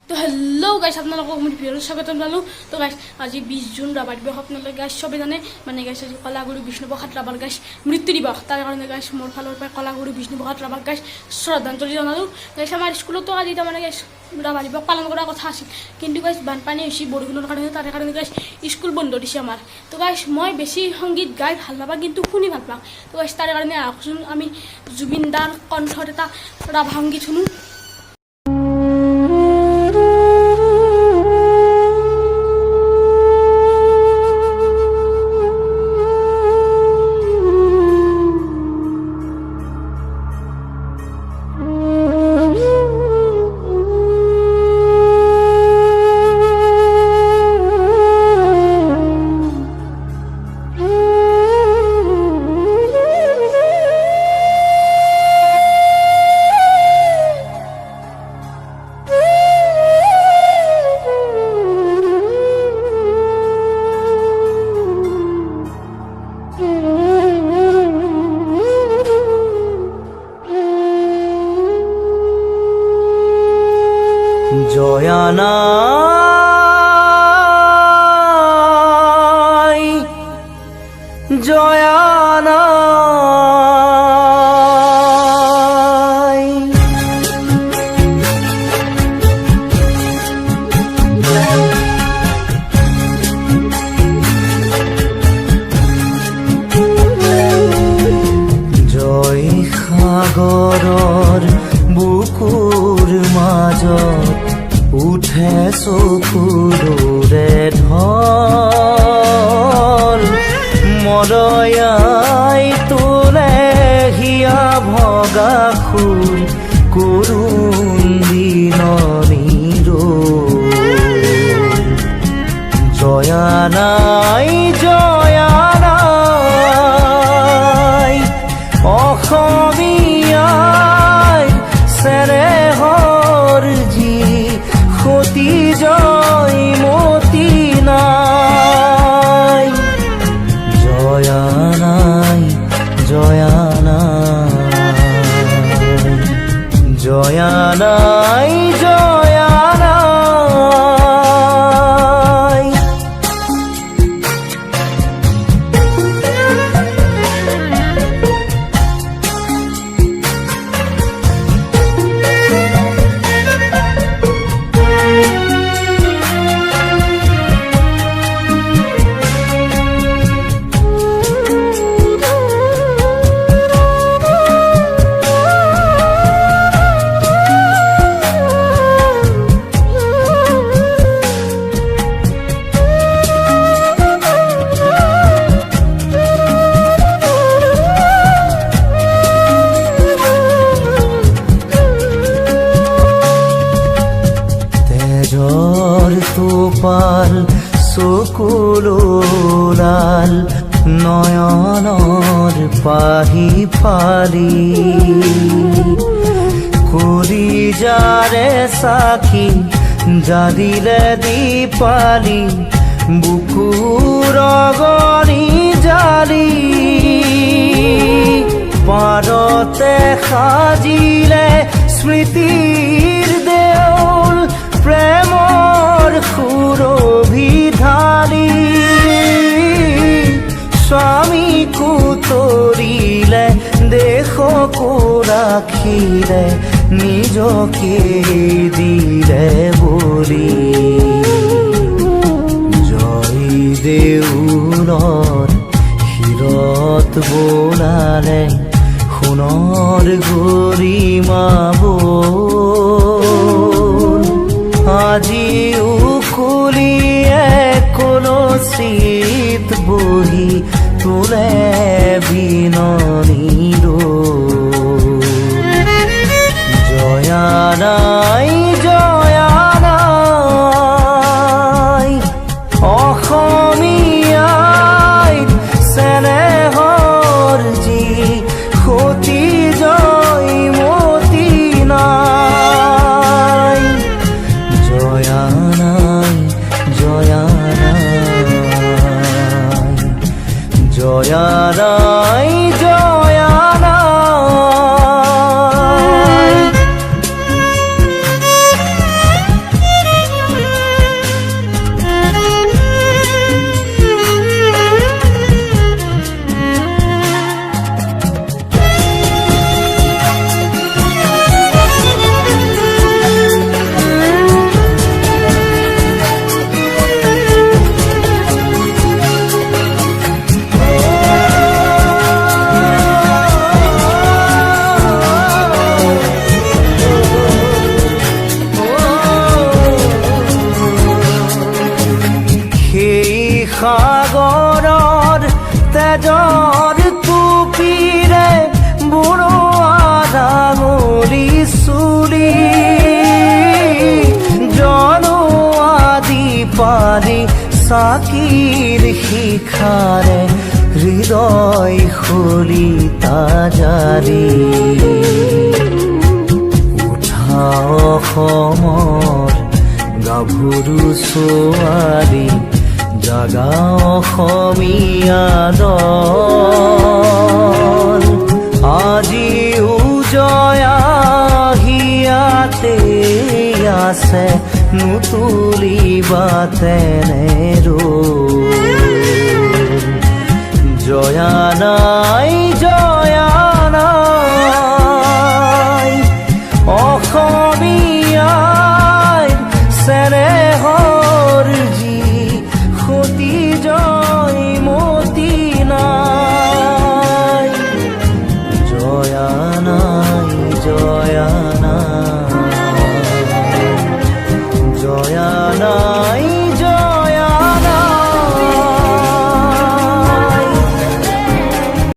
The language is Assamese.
তো হেল্ল' গাইছ, আপোনালোকক মোৰ ভিডিঅ'ত স্বাগতম জনালোঁ। তো গাইছ, আজি 20 জুন ৰাভা দিৱস। আপোনালোকে গাইছ চবেই জানে, মানে গাইছ আজি কলাগুৰু বিষ্ণুপ্ৰসাদ ৰাভাৰ গাইছ মৃত্যু দিৱস। তাৰ কাৰণে গাইছ মোৰ ফালৰ পৰা কলাগুৰু বিষ্ণুপ্ৰসাদ ৰাভাক গাইছ শ্ৰদ্ধাঞ্জলি জনালোঁ। গাইছ আমাৰ স্কুলতো আজি তাৰমানে গাইছ ৰাভা দিৱস পালন কৰাৰ কথা আছিল, কিন্তু গাইছ বানপানী হৈছে বৰষুণৰ কাৰণে, তাৰে কাৰণে গাইছ স্কুল বন্ধ দিছে আমাৰ। তো গাইছ মই বেছি সংগীত গাই ভাল নাপাওঁ, কিন্তু শুনি ভাল পাওঁ। তো গাইছ তাৰে কাৰণে আহকচোন আমি জুবিন দাৰ কণ্ঠত এটা ৰাভা সংগীত শুনো। জয়ানাই জয়ানাই জয় সাগৰৰ বুকুৰ মাজত উঠে চকুৰে ঢল, মদয়াই তোলে হিয়া ভগা সুৰ কৰুণ দিননিৰ জয়ানাই জয়ানাই অসমীয়াই চেনেহৰ যি সতী জয়মতী নাই। জয়ানাই জয়ানাই জয়ানাই জয়ানাই তেজৰ টোপাল চকুলোলাল নয়নৰ পাহি ফালি কলিজাৰে সাক্ষী জালিলে দীপালি বুকুৰ অগণি জালি পাৰতে সাজিলে স্মৃতিৰ দেউল প্ৰেমৰ সুৰভি ঢালি স্বামীকো তৰিলে দেশকো ৰাখিলে নিজকে দিলে বলি জয় দেউলৰ শিৰত বোলালে সোণৰ গৰিমা বল আজিও কুলিয়ে কলচীত বহি তোলে বিননিৰ জয়ানাই জয়ানাই অসমীয়াই চেনেহৰ যি সতী জয়মতী নাই। জয়ানাই জয়ানাই জয়ানাই জয়ানাই চাকিৰ শিখাৰে হৃদয় খলিতা জাৰি উঠা অসমৰ গাভৰু ছোৱালী জাগা অসমীয়া দল আজি উজয়া হিয়াতে আছে নুতুলিবা তেনে জয়া নাই অসমীয়াৰ চেনেহৰ যি সতী জয় মতি নাই জয়া নাই